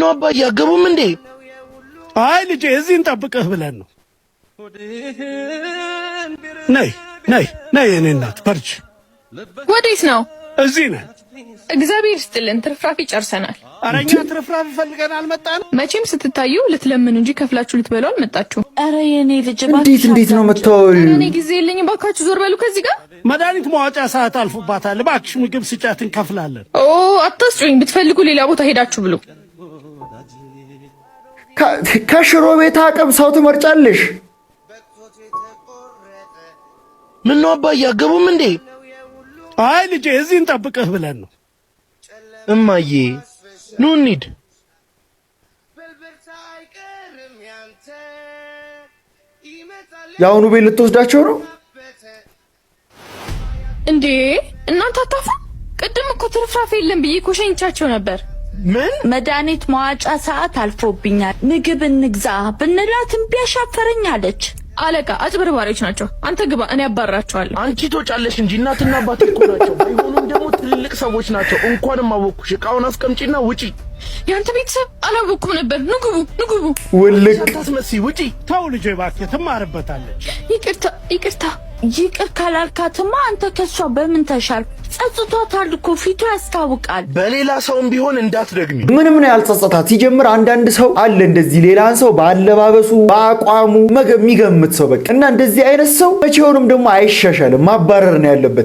ነው አባዬ አገቡም እንዴ? አይ ልጄ እዚህ እንጠብቅህ ብለን ነው። ነይ ነይ ነይ የኔ እናት በርቺ። ወዴት ነው? እዚህ ነን። እግዚአብሔር ይስጥልን ትርፍራፊ ጨርሰናል። አረኛ ትርፍራፊ ፈልገን አልመጣንም። መቼም ስትታዩ ልትለምኑ እንጂ ከፍላችሁ ልትበሉ አልመጣችሁ። አረ የኔ ልጅ እንዴት ነው መተዋወል? እኔ ጊዜ የለኝም ባካችሁ ዞር በሉ ከዚህ ጋር። መድኃኒት ማዋጫ ሰዓት አልፎባታል። እባክሽ ምግብ ስጫት እንከፍላለን። ኦ አታስጮኝ። ብትፈልጉ ሌላ ቦታ ሄዳችሁ ብሉ። ከሽሮ ቤት አቅም ሰው ትመርጫለሽ? ምን ነው አባዬ አገቡም እንዴ? አይ ልጄ እዚህ እንጠብቅህ ብለን ነው። እማዬ ኑ እንሂድ። የአሁኑ ቤት ልትወስዳቸው ነው እንዴ? እናንተ አታፉ። ቅድም እኮ ትርፍራፊ የለም ብዬ እኮ ሸኝቻቸው ነበር። ምን መድኃኒት ማዋጫ ሰዓት አልፎብኛል ምግብ እንግዛ ብንላት እምቢ አሻፈረኝ አለች። አለቃ አጭበርባሪዎች ናቸው። አንተ ግባ፣ እኔ አባራቸዋለሁ። አንቺ ትወጫለሽ እንጂ እናትና አባት እኮ ናቸው። ባይሆኑም ደግሞ ትልልቅ ሰዎች ናቸው። እንኳንም አወኩሽ። እቃውን አስቀምጪና ውጪ። ያንተ ቤተሰብ አላወኩም ነበር። ንግቡ ንግቡ። ውልቅ ሳታስመስይ ውጪ። ተው ልጄ እባክህ ትማርበታለች። ይቅርታ ይቅርታ። ይቅር ካላልካትማ አንተ ከሷ በምን ተሻል? ጸጽቷታል እኮ ፊቱ ያስታውቃል። በሌላ ሰውም ቢሆን እንዳትደግሚ። ምንም ነው ያልጸጸታት። ሲጀምር አንዳንድ ሰው አለ እንደዚህ ሌላን ሰው በአለባበሱ በአቋሙ የሚገምት ሰው በቃ እና እንደዚህ አይነት ሰው መቼውንም ደግሞ አይሻሻልም። ማባረር ነው ያለበት።